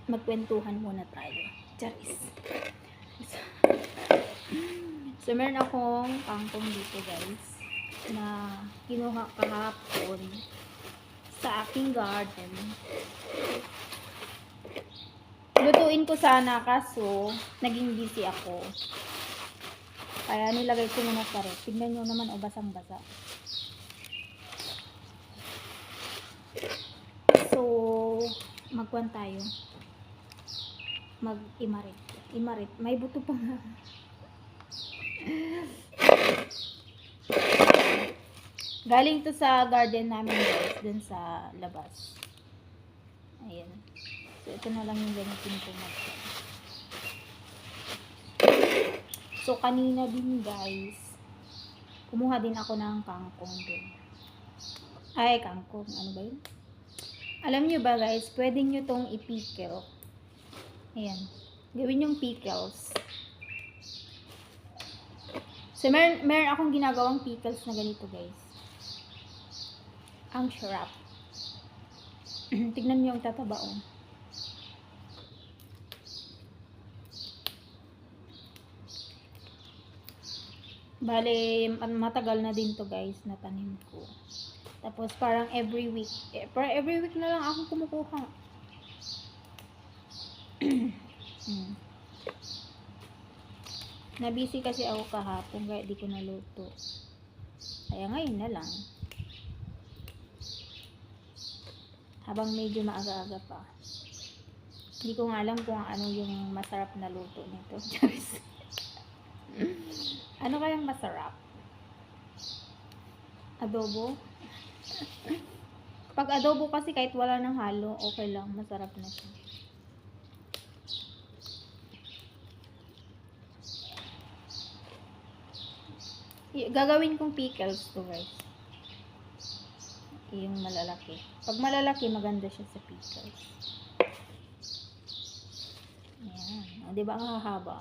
magkwentuhan muna tayo. Charis. So, meron akong kangkong dito, guys, na kinuha kahapon sa aking garden. Lutuin ko sana, kaso naging busy ako. Kaya nilagay ko muna sa ref. Tignan nyo naman, o basang-basa. So, magkuhan tayo. Mag-imarit. Imarit. May buto pa nga. Galing to sa garden namin, guys, dun sa labas. Ayan. So, ito na lang yung gamitin ko magkuhan. So, kanina din, guys, kumuha din ako ng kangkong dun. Ay, kangkong. Ano ba yun? Alam nyo ba, guys, pwede nyo tong i-pickle. Ayan. Gawin yung pickles. So, meron akong ginagawang pickles na ganito, guys. Ang sarap. Tignan nyo yung tatabaon. Bale, matagal na din to, guys, na tanim ko. Tapos, parang every week. Parang every week na lang ako kumukuha. Nabisi kasi ako kahapon, kaya di ko naluto. Kaya ngayon na lang. Habang medyo maaga-aga pa. Hindi ko nga alam kung ano yung masarap na luto nito. Ano kayang masarap? Adobo? Pag adobo kasi kahit wala ng halo, okay lang. Masarap na siya. Gagawin kong pickles to, guys. Yung malalaki. Pag malalaki, maganda siya sa pickles. Ayan. O, diba ang hahaba?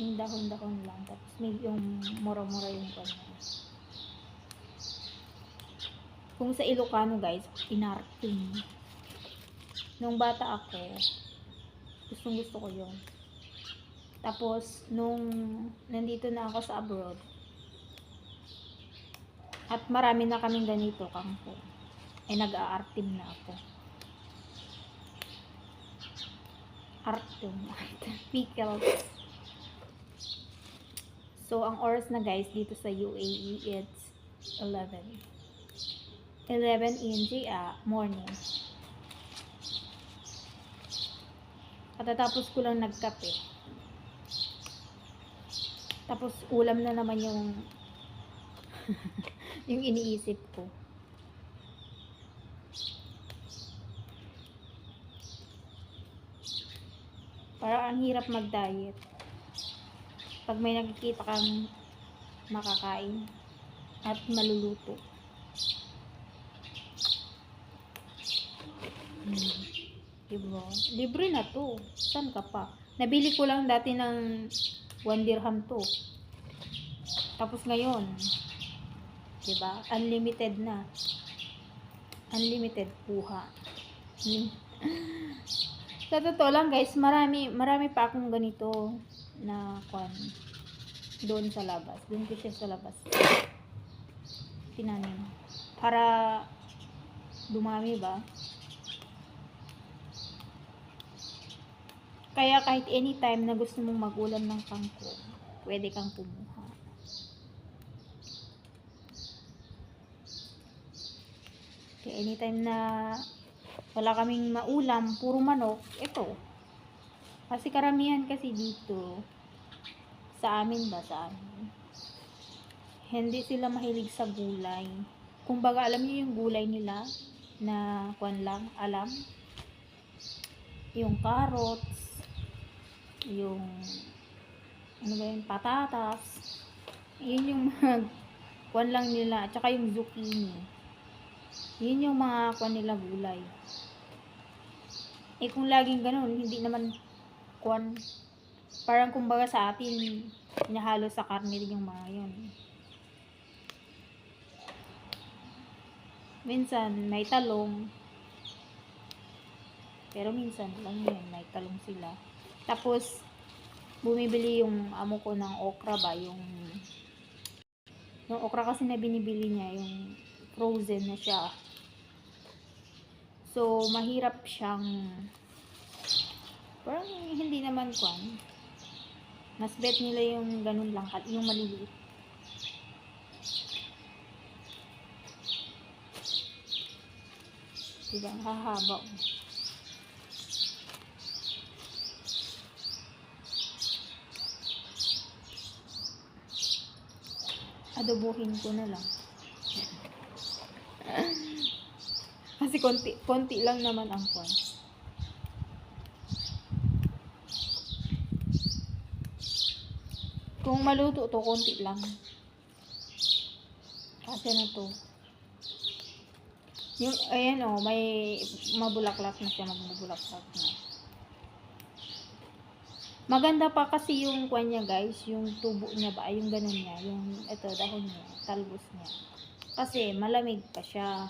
Yung dahon-dahon lang. Tapos may yung mura-mura yung kanya. Kung sa Ilocano, guys, inarting. Nung bata ako, gustong-gusto ko yun. Tapos, nung nandito na ako sa abroad, at marami na kaming ganito, kangkong, nag-aartim na ako. Artim. Pickles. So, ang oras na, guys, dito sa UAE, it's 11 in the morning. Katatapos ko lang nagkape. Tapos ulam na naman yung yung iniisip ko. Parang ang hirap mag-diet. Pag may nakikita kang makakain at maluluto. Diba? Libre na to. Saan ka pa? Nabili ko lang dati ng 1 dirham to. Tapos ngayon, diba? Unlimited na. Unlimited kuha. Sa totoo lang, guys, marami pa akong ganito na doon sa labas. Doon ko siya sa labas tinanim. Para dumami ba? Kaya kahit anytime na gusto mong mag-ulam ng kangkong, pwede kang kumuha. Kaya anytime na wala kaming maulam, puro manok, ito. Kasi karamihan kasi dito, sa amin, hindi sila mahilig sa gulay. Kung baga, alam niyo yung gulay nila na alam? Yung carrots, yung patatas, yun yung lang nila, at saka yung zucchini, yun yung mga nila gulay. Kung laging ganun, hindi naman parang kumbaga sa atin inahalo sa karne din yung mga yun. Minsan may talong. Pero minsan lang yun, may talong sila. Tapos, bumibili yung amo ko ng okra ba, yung okra kasi na binibili niya, yung frozen na siya. So, mahirap siyang, parang hindi naman kwan. Mas bet nila yung ganun lang, yung maliliit. Diba, hahaba. Adobohin ko na lang. Kasi konti lang naman ang kwan. Kung maluto to, konti lang. Kasi na to. Yung, ayan o, may mabulaklak na siya, magbubulaklak na. Maganda pa kasi yung kwan niya guys, yung tubo niya ba, yung ganun niya, yung ito, dahon niya, talbos niya. Kasi malamig pa siya.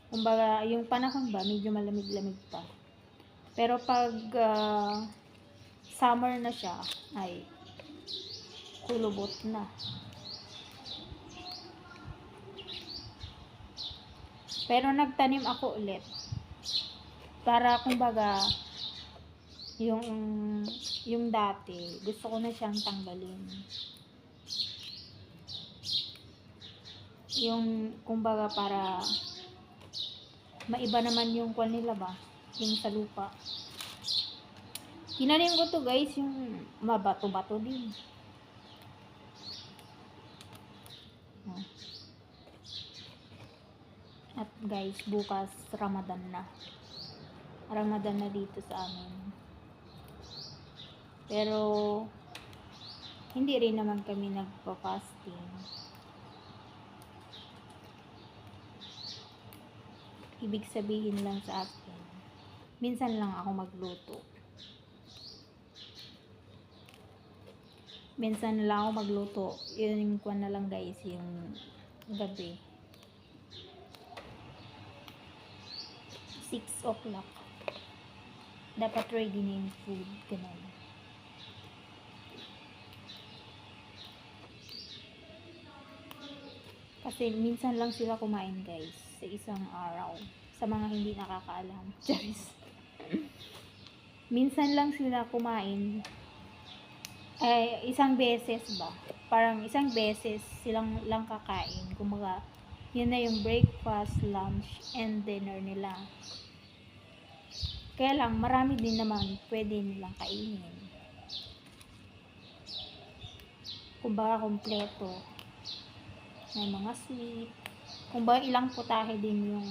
Kumbaga, yung panahon ba, medyo malamig-lamig pa. Pero pag summer na siya, ay kulubot na. Pero nagtanim ako ulit. Para kumbaga, yung dati, gusto ko na siyang tanggalin. Yung, kumbaga, para maiba naman yung kwan nila ba, yung sa lupa. Tinanim ko to guys, yung mabato-bato din. At guys, bukas Ramadan na. Ramadan na dito sa amin. Pero hindi rin naman kami nagpa-fasting. Ibig sabihin lang sa akin, minsan lang ako magluto. Minsan lang ako magluto. Yun yung kwan na lang guys, yung gabi. 6 o'clock. Dapat ready na yung food. Ganun. Kasi minsan lang sila kumain guys sa isang araw. Sa mga hindi nakakaalam. Charis. Minsan lang sila kumain. Isang beses ba? Parang isang beses silang lang kakain. Kumaga, yun na yung breakfast, lunch, and dinner nila. Kaya lang, marami din naman pwede nilang kainin. Kumbaga, kompleto. May mga sweet. Kumbaga, ilang putahe din yung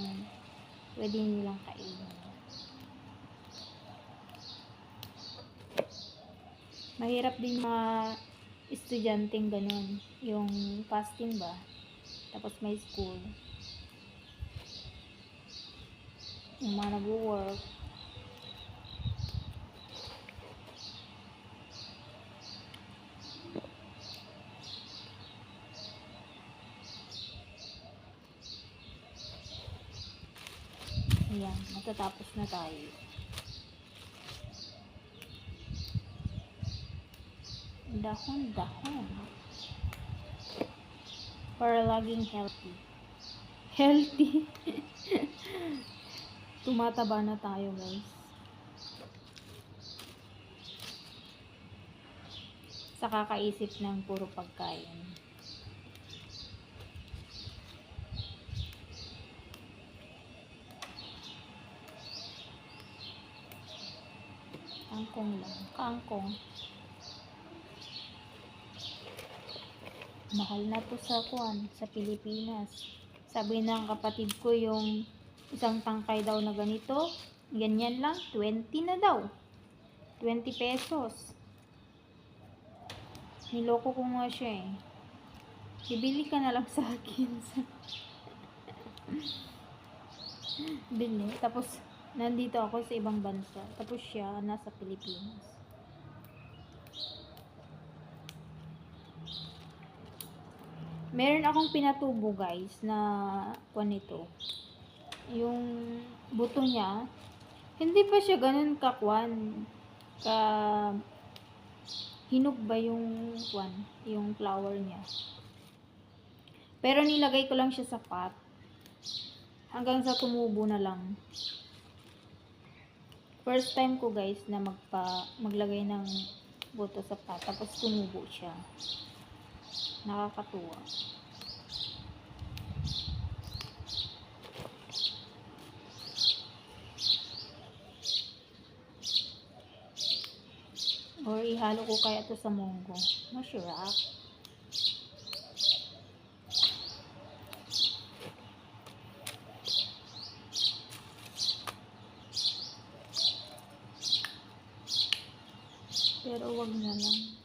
pwede nilang kainin. Mahirap din mga estudyanteng ganun. Yung fasting ba? Tapos may school. Yung mga nag-work. Ayan, matatapos na tayo. Dahon-dahon. Para laging healthy. Healthy. Tumataba na tayo guys. Sa kakaisip ng puro pagkain. Kangkong lang. Kangkong. Mahal na to sa Pilipinas. Sabi ng kapatid ko yung isang tangkay daw na ganito, ganyan lang, 20 na daw. 20 pesos. Niloko ko nga siya eh. Bibili ka na lang sa akin. Bili. Tapos, nandito ako sa ibang bansa. Tapos siya, nasa Pilipinas. Meron akong pinatubo guys na nito. yung buto niya, hindi pa siya ganun kakwan, ka hinog ba yung kwan, yung flower niya. Pero nilagay ko lang siya sa pot hanggang sa tumubo na lang. First time ko guys na maglagay ng buto sa pot tapos tumubo siya. Nakakatuwa. Or ihalo ko kaya ito sa munggo. Masarap. Pero wag na lang.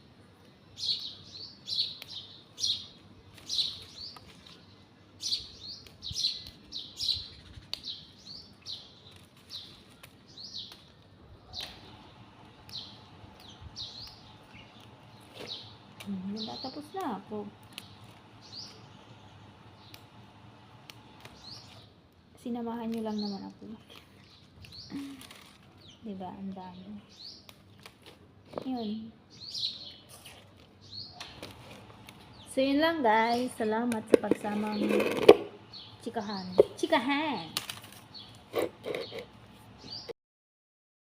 Tapos na ako. Sinamahan nyo lang naman ako. Diba? Ang dami. Yun. So, yun lang guys. Salamat sa pagsamang chikahan. Chikahan!